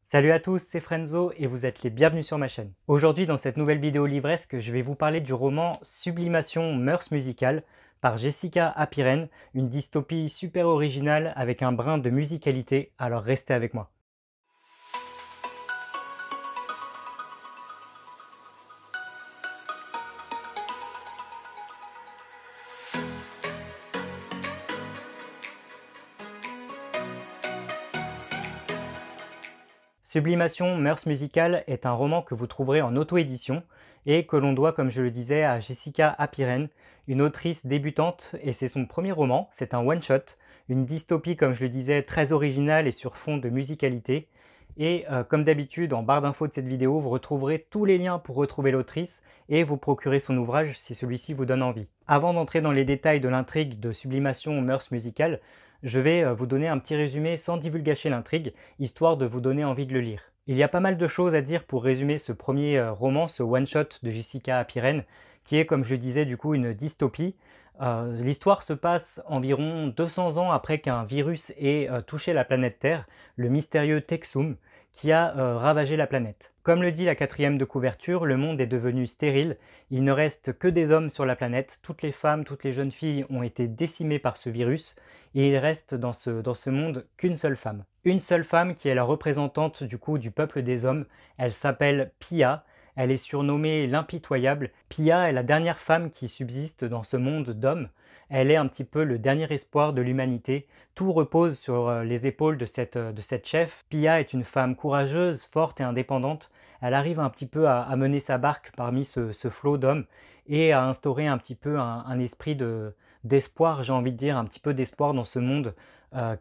Salut à tous, c'est Frenzo et vous êtes les bienvenus sur ma chaîne. Aujourd'hui dans cette nouvelle vidéo livresque, je vais vous parler du roman Sublimation Mœurs musicales par Jessica Apiren, une dystopie super originale avec un brin de musicalité, alors restez avec moi. Sublimation Mœurs musicales est un roman que vous trouverez en auto-édition et que l'on doit, comme je le disais, à Jessica Apiren, une autrice débutante, et c'est son premier roman, c'est un one-shot, une dystopie, comme je le disais, très originale et sur fond de musicalité. Et comme d'habitude, en barre d'infos de cette vidéo, vous retrouverez tous les liens pour retrouver l'autrice et vous procurer son ouvrage si celui-ci vous donne envie. Avant d'entrer dans les détails de l'intrigue de Sublimation Mœurs musicales, je vais vous donner un petit résumé sans divulgacher l'intrigue, histoire de vous donner envie de le lire. Il y a pas mal de choses à dire pour résumer ce premier roman, ce one-shot de Jessica Apiren, qui est, comme je disais, du coup une dystopie. L'histoire se passe environ 200 ans après qu'un virus ait touché la planète Terre, le mystérieux Texum, qui a ravagé la planète. Comme le dit la quatrième de couverture, le monde est devenu stérile, il ne reste que des hommes sur la planète, toutes les femmes, toutes les jeunes filles ont été décimées par ce virus, et il reste dans ce monde qu'une seule femme. Une seule femme qui est la représentante du coup du peuple des hommes, elle s'appelle Pia, elle est surnommée l'impitoyable. Pia est la dernière femme qui subsiste dans ce monde d'hommes, elle est un petit peu le dernier espoir de l'humanité, tout repose sur les épaules de cette chef. Pia est une femme courageuse, forte et indépendante, elle arrive un petit peu à mener sa barque parmi ce flot d'hommes et à instaurer un petit peu un esprit d'espoir, j'ai envie de dire, un petit peu d'espoir dans ce monde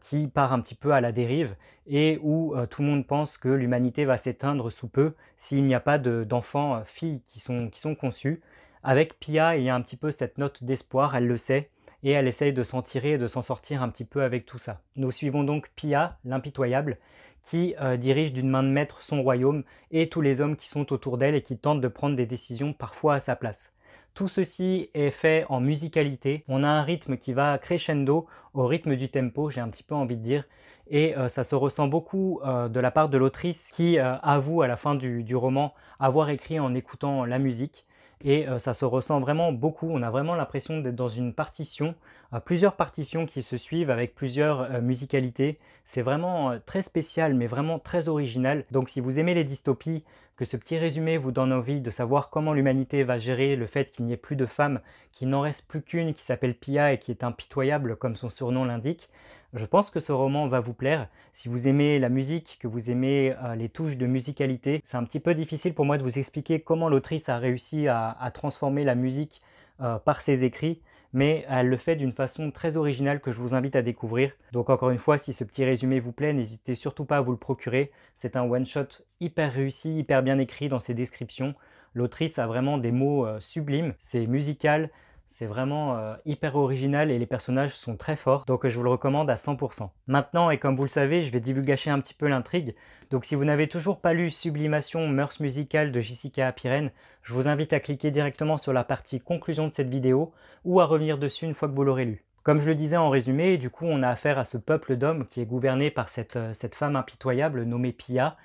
qui part un petit peu à la dérive et où tout le monde pense que l'humanité va s'éteindre sous peu s'il n'y a pas d'enfants, filles qui sont conçus. Avec Pia, il y a un petit peu cette note d'espoir, elle le sait, et elle essaye de s'en tirer et de s'en sortir un petit peu avec tout ça. Nous suivons donc Pia, l'impitoyable, qui dirige d'une main de maître son royaume et tous les hommes qui sont autour d'elle et qui tentent de prendre des décisions parfois à sa place. Tout ceci est fait en musicalité, on a un rythme qui va crescendo au rythme du tempo, j'ai un petit peu envie de dire, et ça se ressent beaucoup de la part de l'autrice qui avoue à la fin du roman avoir écrit en écoutant la musique, et ça se ressent vraiment beaucoup, on a vraiment l'impression d'être dans une partition, plusieurs partitions qui se suivent avec plusieurs musicalités, c'est vraiment très spécial mais vraiment très original, donc si vous aimez les dystopies, que ce petit résumé vous donne envie de savoir comment l'humanité va gérer le fait qu'il n'y ait plus de femmes, qu'il n'en reste plus qu'une qui s'appelle Pia et qui est impitoyable comme son surnom l'indique, je pense que ce roman va vous plaire. Si vous aimez la musique, que vous aimez les touches de musicalité, c'est un petit peu difficile pour moi de vous expliquer comment l'autrice a réussi à transformer la musique par ses écrits, mais elle le fait d'une façon très originale que je vous invite à découvrir. Donc encore une fois, si ce petit résumé vous plaît, n'hésitez surtout pas à vous le procurer. C'est un one-shot hyper réussi, hyper bien écrit dans ses descriptions. L'autrice a vraiment des mots sublimes, c'est musical, c'est vraiment hyper original et les personnages sont très forts, donc je vous le recommande à 100%. Maintenant, et comme vous le savez, je vais divulgacher un petit peu l'intrigue. Donc si vous n'avez toujours pas lu Sublimation Mœurs musicales de Jessica Apiren, je vous invite à cliquer directement sur la partie conclusion de cette vidéo ou à revenir dessus une fois que vous l'aurez lu. Comme je le disais en résumé, du coup on a affaire à ce peuple d'hommes qui est gouverné par cette femme impitoyable nommée Pia.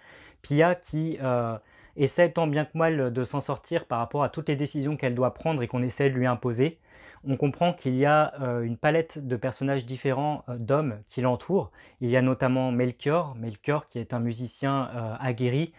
Pia qui essaie tant bien que mal de s'en sortir par rapport à toutes les décisions qu'elle doit prendre et qu'on essaie de lui imposer. On comprend qu'il y a une palette de personnages différents d'hommes qui l'entourent. Il y a notamment Melchior qui est un musicien aguerri,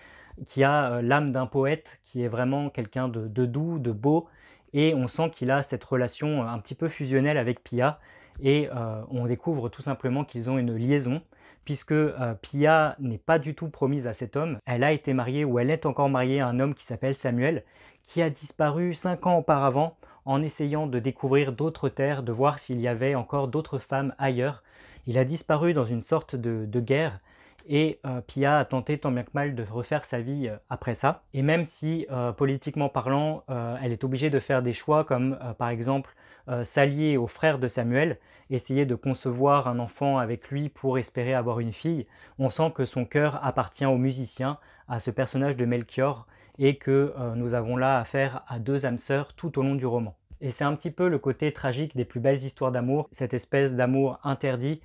qui a l'âme d'un poète, qui est vraiment quelqu'un de doux, de beau, et on sent qu'il a cette relation un petit peu fusionnelle avec Pia, et on découvre tout simplement qu'ils ont une liaison, puisque Pia n'est pas du tout promise à cet homme. Elle a été mariée, ou elle est encore mariée à un homme qui s'appelle Samuel, qui a disparu 5 ans auparavant en essayant de découvrir d'autres terres, de voir s'il y avait encore d'autres femmes ailleurs. Il a disparu dans une sorte de guerre, et Pia a tenté tant bien que mal de refaire sa vie après ça. Et même si, politiquement parlant, elle est obligée de faire des choix comme par exemple s'allier au frère de Samuel, essayer de concevoir un enfant avec lui pour espérer avoir une fille, on sent que son cœur appartient au musicien, à ce personnage de Melchior, et que nous avons là affaire à deux âmes sœurs tout au long du roman. Et c'est un petit peu le côté tragique des plus belles histoires d'amour, cette espèce d'amour interdit,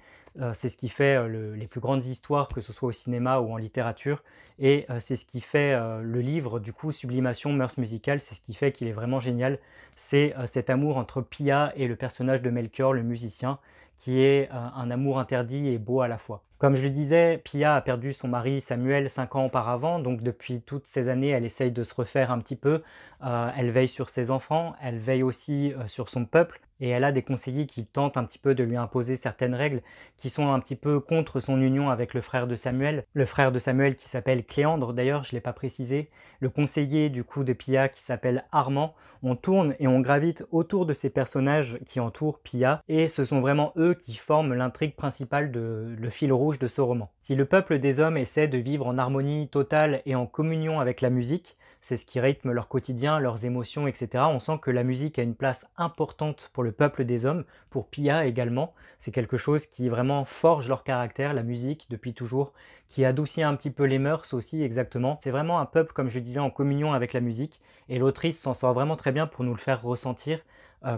C'est ce qui fait les plus grandes histoires, que ce soit au cinéma ou en littérature. Et c'est ce qui fait le livre, du coup, Sublimation, Mœurs musicales, c'est ce qui fait qu'il est vraiment génial. C'est cet amour entre Pia et le personnage de Melchior, le musicien, qui est un amour interdit et beau à la fois. Comme je le disais, Pia a perdu son mari Samuel 5 ans auparavant, donc depuis toutes ces années, elle essaye de se refaire un petit peu. Elle veille sur ses enfants, elle veille aussi sur son peuple, et elle a des conseillers qui tentent un petit peu de lui imposer certaines règles qui sont un petit peu contre son union avec le frère de Samuel. Le frère de Samuel qui s'appelle Cléandre d'ailleurs, je ne l'ai pas précisé. Le conseiller du coup de Pia qui s'appelle Armand. On tourne et on gravite autour de ces personnages qui entourent Pia, et ce sont vraiment eux qui forment l'intrigue principale, le fil rouge de ce roman. Si le peuple des hommes essaie de vivre en harmonie totale et en communion avec la musique, c'est ce qui rythme leur quotidien, leurs émotions, etc. On sent que la musique a une place importante pour le peuple des hommes, pour Pia également. C'est quelque chose qui vraiment forge leur caractère, la musique, depuis toujours, qui adoucit un petit peu les mœurs aussi, exactement. C'est vraiment un peuple, comme je disais, en communion avec la musique, et l'autrice s'en sort vraiment très bien pour nous le faire ressentir,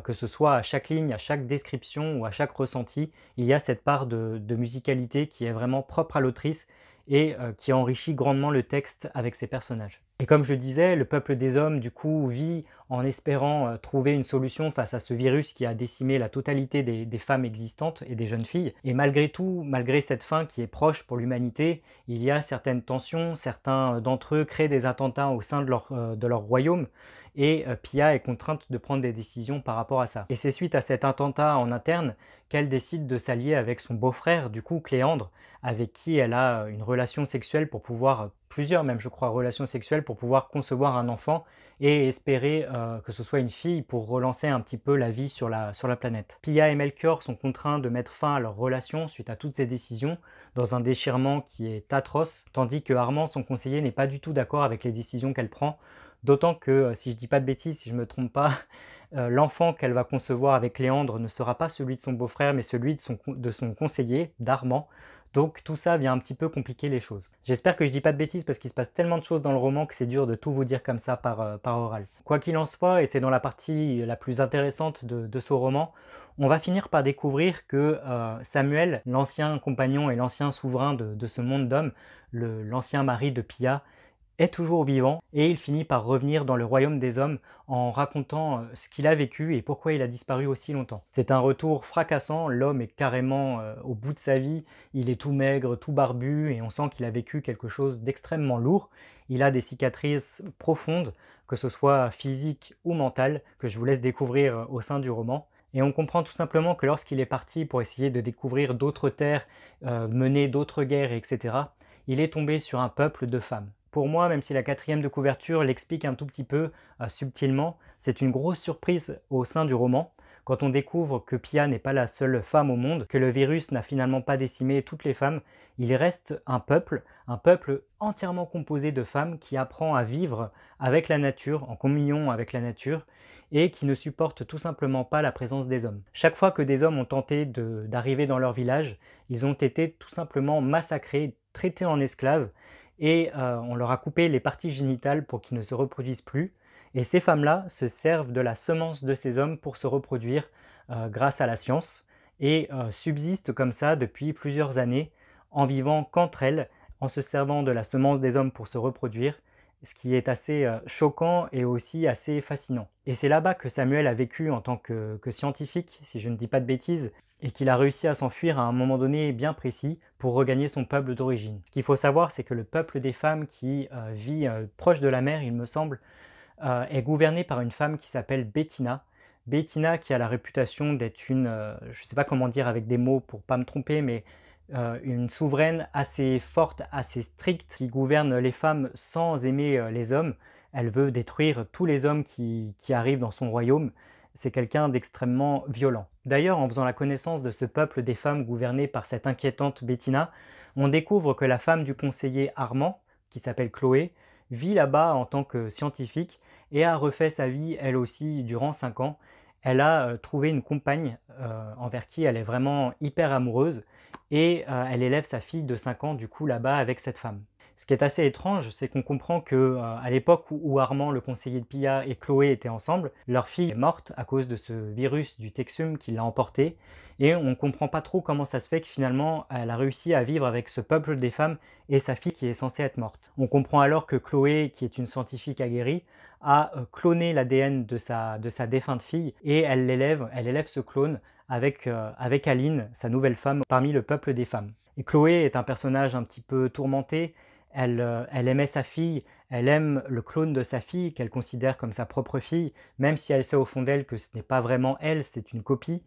que ce soit à chaque ligne, à chaque description ou à chaque ressenti, il y a cette part de musicalité qui est vraiment propre à l'autrice et qui enrichit grandement le texte avec ses personnages. Et comme je le disais, le peuple des hommes, du coup, vit en espérant trouver une solution face à ce virus qui a décimé la totalité des femmes existantes et des jeunes filles. Et malgré tout, malgré cette fin qui est proche pour l'humanité, il y a certaines tensions, certains d'entre eux créent des attentats au sein de leur royaume, et Pia est contrainte de prendre des décisions par rapport à ça. Et c'est suite à cet attentat en interne qu'elle décide de s'allier avec son beau-frère, du coup Cléandre, avec qui elle a une relation sexuelle pour pouvoir, plusieurs même je crois, relations sexuelles pour pouvoir concevoir un enfant et espérer que ce soit une fille pour relancer un petit peu la vie sur la planète. Pia et Melchior sont contraints de mettre fin à leur relation suite à toutes ces décisions, dans un déchirement qui est atroce, tandis que Armand, son conseiller, n'est pas du tout d'accord avec les décisions qu'elle prend, d'autant que, si je dis pas de bêtises, si je me trompe pas, l'enfant qu'elle va concevoir avec Léandre ne sera pas celui de son beau-frère, mais celui de son conseiller, d'Armand. Donc tout ça vient un petit peu compliquer les choses. J'espère que je dis pas de bêtises parce qu'il se passe tellement de choses dans le roman que c'est dur de tout vous dire comme ça par oral. Quoi qu'il en soit, et c'est dans la partie la plus intéressante de ce roman, on va finir par découvrir que Samuel, l'ancien compagnon et l'ancien souverain de ce monde d'hommes, l'ancien mari de Pia, est toujours vivant, et il finit par revenir dans le royaume des hommes en racontant ce qu'il a vécu et pourquoi il a disparu aussi longtemps. C'est un retour fracassant, l'homme est carrément au bout de sa vie, il est tout maigre, tout barbu, et on sent qu'il a vécu quelque chose d'extrêmement lourd. Il a des cicatrices profondes, que ce soit physiques ou mentales, que je vous laisse découvrir au sein du roman. Et on comprend tout simplement que lorsqu'il est parti pour essayer de découvrir d'autres terres, mener d'autres guerres, etc., il est tombé sur un peuple de femmes. Pour moi, même si la quatrième de couverture l'explique un tout petit peu subtilement, c'est une grosse surprise au sein du roman, quand on découvre que Pia n'est pas la seule femme au monde, que le virus n'a finalement pas décimé toutes les femmes, il reste un peuple entièrement composé de femmes qui apprend à vivre avec la nature, en communion avec la nature, et qui ne supporte tout simplement pas la présence des hommes. Chaque fois que des hommes ont tenté d'arriver dans leur village, ils ont été tout simplement massacrés, traités en esclaves, et on leur a coupé les parties génitales pour qu'ils ne se reproduisent plus. Et ces femmes-là se servent de la semence de ces hommes pour se reproduire grâce à la science, et subsistent comme ça depuis plusieurs années, en vivant qu'entre elles, en se servant de la semence des hommes pour se reproduire, ce qui est assez choquant et aussi assez fascinant. Et c'est là-bas que Samuel a vécu en tant que scientifique, si je ne dis pas de bêtises, et qu'il a réussi à s'enfuir à un moment donné bien précis pour regagner son peuple d'origine. Ce qu'il faut savoir, c'est que le peuple des femmes qui vit proche de la mer, il me semble, est gouverné par une femme qui s'appelle Bettina. Bettina qui a la réputation d'être une, je ne sais pas comment dire avec des mots pour pas me tromper, mais une souveraine assez forte, assez stricte, qui gouverne les femmes sans aimer les hommes. Elle veut détruire tous les hommes qui arrivent dans son royaume. C'est quelqu'un d'extrêmement violent. D'ailleurs, en faisant la connaissance de ce peuple des femmes gouverné par cette inquiétante Bettina, on découvre que la femme du conseiller Armand, qui s'appelle Chloé, vit là-bas en tant que scientifique et a refait sa vie elle aussi durant 5 ans. Elle a trouvé une compagne envers qui elle est vraiment hyper amoureuse, et elle élève sa fille de 5 ans du coup là-bas avec cette femme. Ce qui est assez étrange, c'est qu'on comprend que à l'époque où Armand, le conseiller de Pia, et Chloé étaient ensemble, leur fille est morte à cause de ce virus du Texum qui l'a emporté, et on ne comprend pas trop comment ça se fait que finalement elle a réussi à vivre avec ce peuple des femmes et sa fille qui est censée être morte. On comprend alors que Chloé, qui est une scientifique aguerrie, a cloné l'ADN de sa défunte fille et elle élève ce clone avec Aline, sa nouvelle femme, parmi le peuple des femmes. Et Chloé est un personnage un petit peu tourmenté. Elle aimait sa fille, elle aime le clone de sa fille qu'elle considère comme sa propre fille, même si elle sait au fond d'elle que ce n'est pas vraiment elle, c'est une copie.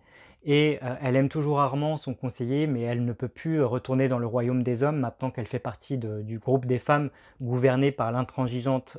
Et elle aime toujours Armand, son conseiller, mais elle ne peut plus retourner dans le royaume des hommes maintenant qu'elle fait partie du groupe des femmes gouverné par l'intransigeante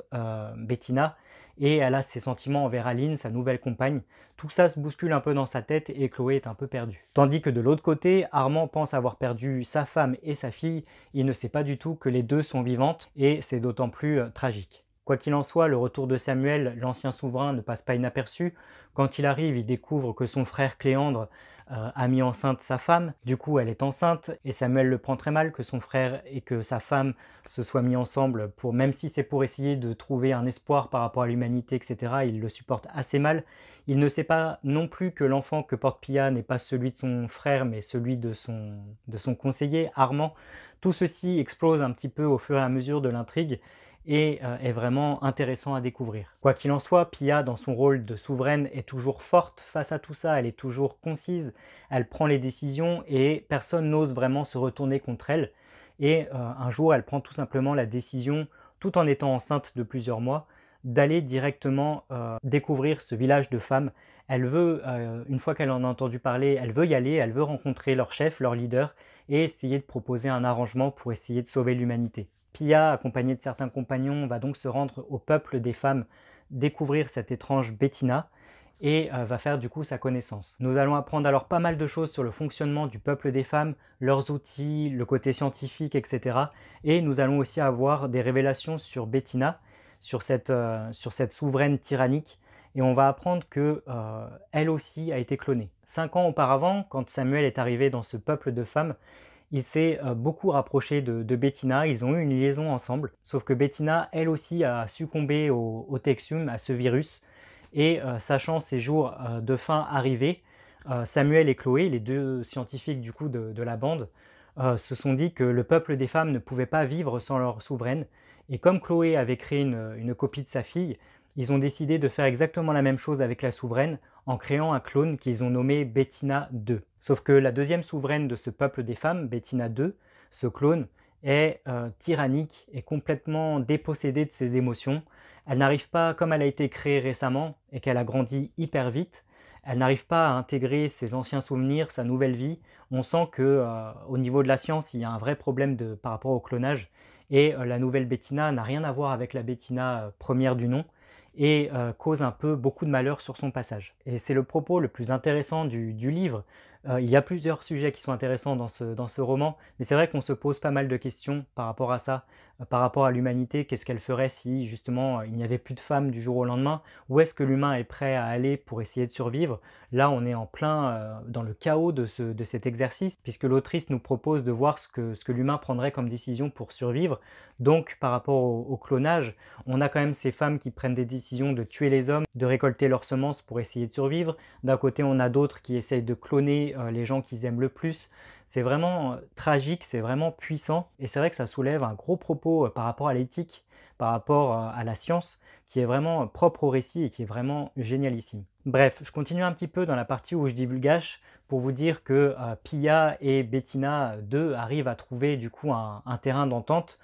Bettina. Et elle a ses sentiments envers Aline, sa nouvelle compagne. Tout ça se bouscule un peu dans sa tête et Chloé est un peu perdue. Tandis que de l'autre côté, Armand pense avoir perdu sa femme et sa fille. Il ne sait pas du tout que les deux sont vivantes et c'est d'autant plus tragique. Quoi qu'il en soit, le retour de Samuel, l'ancien souverain, ne passe pas inaperçu. Quand il arrive, il découvre que son frère Cléandre a mis enceinte sa femme. Du coup, elle est enceinte et Samuel le prend très mal que son frère et que sa femme se soient mis ensemble, même si c'est pour essayer de trouver un espoir par rapport à l'humanité, etc. Il le supporte assez mal. Il ne sait pas non plus que l'enfant que porte Pia n'est pas celui de son frère, mais celui de son conseiller, Armand. Tout ceci explose un petit peu au fur et à mesure de l'intrigue et est vraiment intéressant à découvrir. Quoi qu'il en soit, Pia, dans son rôle de souveraine, est toujours forte face à tout ça, elle est toujours concise, elle prend les décisions et personne n'ose vraiment se retourner contre elle. Et un jour, elle prend tout simplement la décision, tout en étant enceinte de plusieurs mois, d'aller directement découvrir ce village de femmes. Elle veut, une fois qu'elle en a entendu parler, elle veut y aller, elle veut rencontrer leur chef, leur leader, et essayer de proposer un arrangement pour essayer de sauver l'humanité. Pia, accompagnée de certains compagnons, va donc se rendre au peuple des femmes, découvrir cette étrange Bettina, et va faire du coup sa connaissance. Nous allons apprendre alors pas mal de choses sur le fonctionnement du peuple des femmes, leurs outils, le côté scientifique, etc. Et nous allons aussi avoir des révélations sur Bettina, sur cette souveraine tyrannique, et on va apprendre que elle aussi a été clonée. 5 ans auparavant, quand Samuel est arrivé dans ce peuple de femmes, il s'est beaucoup rapproché de Bettina, ils ont eu une liaison ensemble, sauf que Bettina, elle aussi, a succombé au Texum, à ce virus, et sachant ces jours de fin arriver, Samuel et Chloé, les deux scientifiques du coup de la bande, se sont dit que le peuple des femmes ne pouvait pas vivre sans leur souveraine, et comme Chloé avait créé une copie de sa fille, ils ont décidé de faire exactement la même chose avec la souveraine, en créant un clone qu'ils ont nommé Bettina 2. Sauf que la deuxième souveraine de ce peuple des femmes, Bettina 2, ce clone, est tyrannique et complètement dépossédée de ses émotions. Elle n'arrive pas, comme elle a été créée récemment et qu'elle a grandi hyper vite, elle n'arrive pas à intégrer ses anciens souvenirs, sa nouvelle vie. On sent que au niveau de la science, il y a un vrai problème par rapport au clonage. Et la nouvelle Bettina n'a rien à voir avec la Bettina première du nom et cause un peu beaucoup de malheur sur son passage. Et c'est le propos le plus intéressant du livre. Il y a plusieurs sujets qui sont intéressants dans ce roman, mais c'est vrai qu'on se pose pas mal de questions par rapport à ça, par rapport à l'humanité. Qu'est-ce qu'elle ferait si justement il n'y avait plus de femmes du jour au lendemain? Où est-ce que l'humain est prêt à aller pour essayer de survivre? Là, on est en plein dans le chaos de cet exercice, puisque l'autrice nous propose de voir ce que l'humain prendrait comme décision pour survivre. Donc, par rapport au clonage, on a quand même ces femmes qui prennent des décisions de tuer les hommes, de récolter leurs semences pour essayer de survivre. D'un côté, on a d'autres qui essayent de cloner les gens qu'ils aiment le plus. C'est vraiment tragique, c'est vraiment puissant, et c'est vrai que ça soulève un gros propos par rapport à l'éthique, par rapport à la science, qui est vraiment propre au récit et qui est vraiment génialissime. Bref, je continue un petit peu dans la partie où je divulgage pour vous dire que Pia et Bettina 2 arrivent à trouver du coup un terrain d'entente.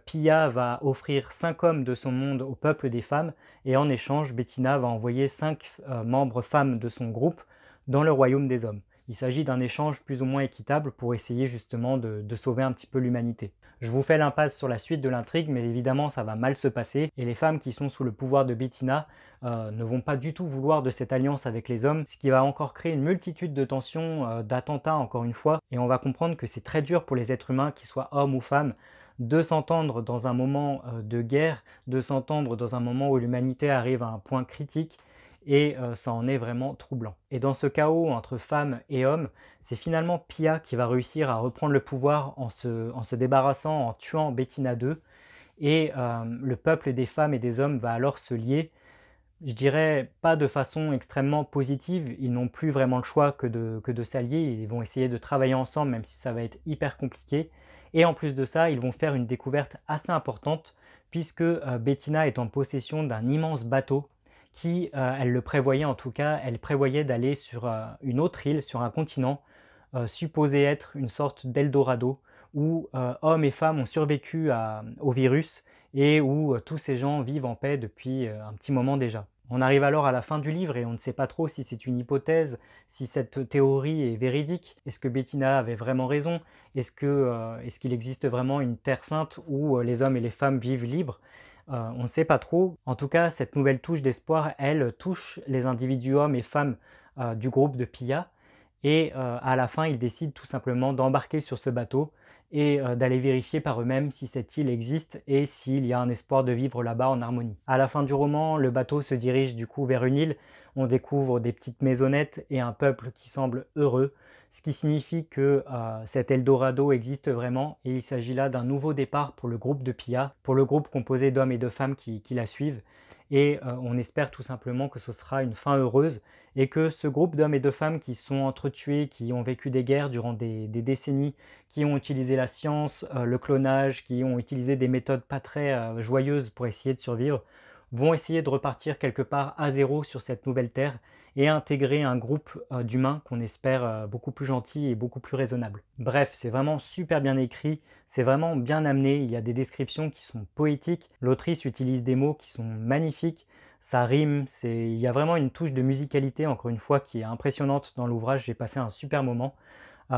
Pia va offrir 5 hommes de son monde au peuple des femmes et en échange, Bettina va envoyer 5 membres femmes de son groupe dans le royaume des hommes. Il s'agit d'un échange plus ou moins équitable pour essayer justement de sauver un petit peu l'humanité. Je vous fais l'impasse sur la suite de l'intrigue, mais évidemment ça va mal se passer et les femmes qui sont sous le pouvoir de Bettina ne vont pas du tout vouloir de cette alliance avec les hommes, ce qui va encore créer une multitude de tensions, d'attentats encore une fois, et on va comprendre que c'est très dur pour les êtres humains, qu'ils soient hommes ou femmes, de s'entendre dans un moment de guerre, de s'entendre dans un moment où l'humanité arrive à un point critique, et ça en est vraiment troublant. Et dans ce chaos entre femmes et hommes, c'est finalement Pia qui va réussir à reprendre le pouvoir en se débarrassant, en tuant Bettina 2, et le peuple des femmes et des hommes va alors se lier. Je dirais pas de façon extrêmement positive, ils n'ont plus vraiment le choix que de s'allier, ils vont essayer de travailler ensemble même si ça va être hyper compliqué. Et en plus de ça, ils vont faire une découverte assez importante puisque Bettina est en possession d'un immense bateau qui, elle le prévoyait en tout cas, elle prévoyait d'aller sur une autre île, sur un continent, supposé être une sorte d'Eldorado, où hommes et femmes ont survécu au virus et où tous ces gens vivent en paix depuis un petit moment déjà. On arrive alors à la fin du livre et on ne sait pas trop si c'est une hypothèse, si cette théorie est véridique. Est-ce que Bettina avait vraiment raison? Est-ce qu'il existe vraiment une terre sainte où les hommes et les femmes vivent libres? On ne sait pas trop. En tout cas, cette nouvelle touche d'espoir, elle touche les individus hommes et femmes du groupe de Pia. Et à la fin, ils décident tout simplement d'embarquer sur ce bateau et d'aller vérifier par eux-mêmes si cette île existe et s'il y a un espoir de vivre là-bas en harmonie. À la fin du roman, le bateau se dirige du coup vers une île, on découvre des petites maisonnettes et un peuple qui semble heureux, ce qui signifie que cet Eldorado existe vraiment et il s'agit là d'un nouveau départ pour le groupe de Pia, pour le groupe composé d'hommes et de femmes qui la suivent. Et on espère tout simplement que ce sera une fin heureuse et que ce groupe d'hommes et de femmes qui sont entretués, qui ont vécu des guerres durant des décennies, qui ont utilisé la science, le clonage, qui ont utilisé des méthodes pas très joyeuses pour essayer de survivre, vont essayer de repartir quelque part à zéro sur cette nouvelle terre et intégrer un groupe d'humains qu'on espère beaucoup plus gentil et beaucoup plus raisonnable. Bref, c'est vraiment super bien écrit, c'est vraiment bien amené, il y a des descriptions qui sont poétiques, l'autrice utilise des mots qui sont magnifiques, ça rime, il y a vraiment une touche de musicalité encore une fois qui est impressionnante dans l'ouvrage, j'ai passé un super moment.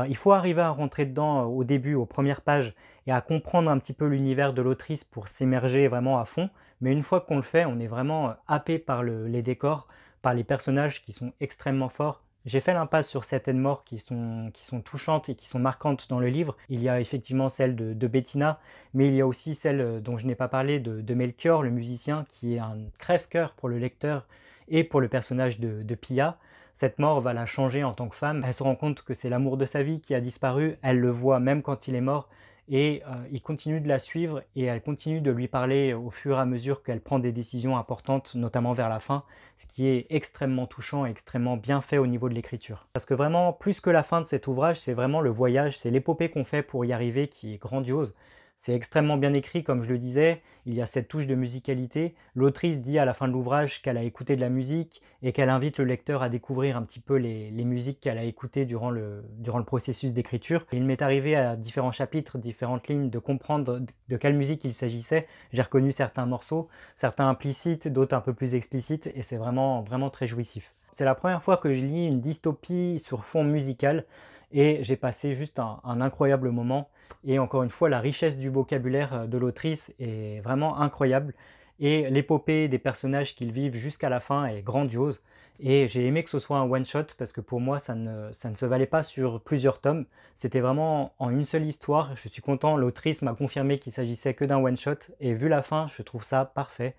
Il faut arriver à rentrer dedans au début, aux premières pages, et à comprendre un petit peu l'univers de l'autrice pour s'immerger vraiment à fond, mais une fois qu'on le fait, on est vraiment happé par les décors, par les personnages qui sont extrêmement forts. J'ai fait l'impasse sur certaines morts qui sont touchantes et qui sont marquantes dans le livre. Il y a effectivement celle de Bettina, mais il y a aussi celle dont je n'ai pas parlé de Melchior, le musicien, qui est un crève-cœur pour le lecteur et pour le personnage de Pia. Cette mort va la changer en tant que femme. Elle se rend compte que c'est l'amour de sa vie qui a disparu. Elle le voit même quand il est mort. Et il continue de la suivre et elle continue de lui parler au fur et à mesure qu'elle prend des décisions importantes, notamment vers la fin, ce qui est extrêmement touchant et extrêmement bien fait au niveau de l'écriture. Parce que vraiment, plus que la fin de cet ouvrage, c'est vraiment le voyage, c'est l'épopée qu'on fait pour y arriver qui est grandiose. C'est extrêmement bien écrit, comme je le disais, il y a cette touche de musicalité. L'autrice dit à la fin de l'ouvrage qu'elle a écouté de la musique et qu'elle invite le lecteur à découvrir un petit peu les musiques qu'elle a écoutées durant le processus d'écriture. Il m'est arrivé à différents chapitres, différentes lignes, de comprendre de quelle musique il s'agissait. J'ai reconnu certains morceaux, certains implicites, d'autres un peu plus explicites, et c'est vraiment, vraiment très jouissif. C'est la première fois que je lis une dystopie sur fond musical, et j'ai passé juste un incroyable moment. Et encore une fois, la richesse du vocabulaire de l'autrice est vraiment incroyable. Et l'épopée des personnages qu'ils vivent jusqu'à la fin est grandiose. Et j'ai aimé que ce soit un one-shot parce que pour moi, ça ne se valait pas sur plusieurs tomes. C'était vraiment en une seule histoire. Je suis content, l'autrice m'a confirmé qu'il s'agissait que d'un one-shot. Et vu la fin, je trouve ça parfait.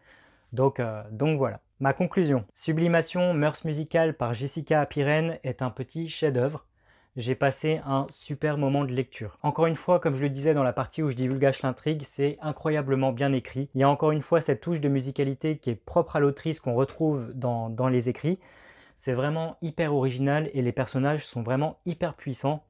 Donc voilà. Ma conclusion. Sublimation, mœurs musicales par Jessica Apiren est un petit chef-d'œuvre. J'ai passé un super moment de lecture. Encore une fois, comme je le disais dans la partie où je divulgage l'intrigue, c'est incroyablement bien écrit. Il y a encore une fois cette touche de musicalité qui est propre à l'autrice qu'on retrouve dans les écrits. C'est vraiment hyper original et les personnages sont vraiment hyper puissants.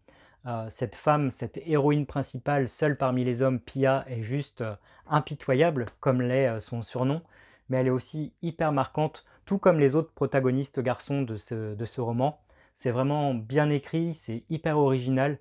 Cette femme, cette héroïne principale, seule parmi les hommes, Pia, est juste impitoyable, comme l'est son surnom, mais elle est aussi hyper marquante, tout comme les autres protagonistes garçons de ce roman. C'est vraiment bien écrit, c'est hyper original.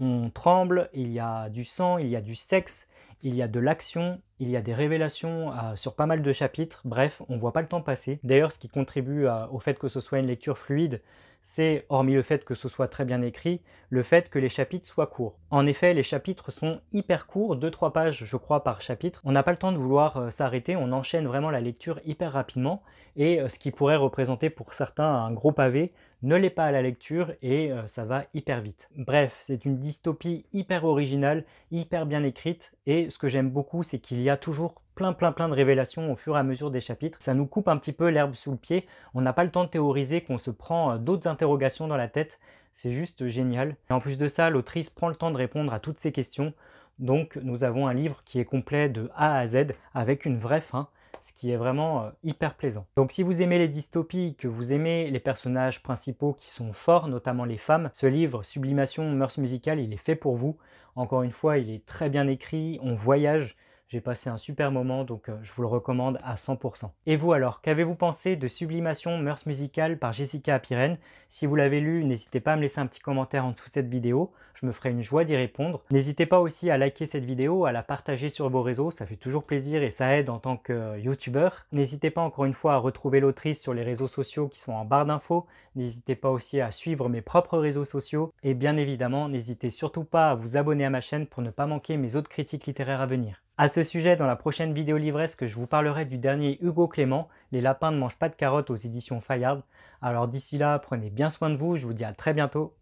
On tremble, il y a du sang, il y a du sexe, il y a de l'action, il y a des révélations sur pas mal de chapitres. Bref, on ne voit pas le temps passer. D'ailleurs, ce qui contribue au fait que ce soit une lecture fluide, c'est, hormis le fait que ce soit très bien écrit, le fait que les chapitres soient courts. En effet, les chapitres sont hyper courts, 2-3 pages je crois par chapitre. On n'a pas le temps de vouloir s'arrêter, on enchaîne vraiment la lecture hyper rapidement et ce qui pourrait représenter pour certains un gros pavé ne l'est pas à la lecture et ça va hyper vite. Bref, c'est une dystopie hyper originale, hyper bien écrite et ce que j'aime beaucoup c'est qu'il y a toujours plein de révélations au fur et à mesure des chapitres. Ça nous coupe un petit peu l'herbe sous le pied, on n'a pas le temps de théoriser, qu'on se prend d'autres interrogations dans la tête, c'est juste génial. Et en plus de ça, l'autrice prend le temps de répondre à toutes ces questions, Donc nous avons un livre qui est complet de A à Z avec une vraie fin, ce qui est vraiment hyper plaisant. Donc si vous aimez les dystopies, que vous aimez les personnages principaux qui sont forts, notamment les femmes, ce livre Sublimation Mœurs Musicales, il est fait pour vous. Encore une fois, il est très bien écrit, on voyage. J'ai passé un super moment, donc je vous le recommande à 100%. Et vous alors, qu'avez-vous pensé de Sublimation Mœurs Musicales par Jessica Apiren? Si vous l'avez lu, n'hésitez pas à me laisser un petit commentaire en dessous de cette vidéo, je me ferai une joie d'y répondre. N'hésitez pas aussi à liker cette vidéo, à la partager sur vos réseaux, ça fait toujours plaisir et ça aide en tant que youtubeur. N'hésitez pas encore une fois à retrouver l'autrice sur les réseaux sociaux qui sont en barre d'infos. N'hésitez pas aussi à suivre mes propres réseaux sociaux. Et bien évidemment, n'hésitez surtout pas à vous abonner à ma chaîne pour ne pas manquer mes autres critiques littéraires à venir. À ce sujet, dans la prochaine vidéo livresque, je vous parlerai du dernier Hugo Clément, Les lapins ne mangent pas de carottes aux éditions Fayard. Alors d'ici là, prenez bien soin de vous, je vous dis à très bientôt.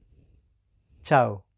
Ciao!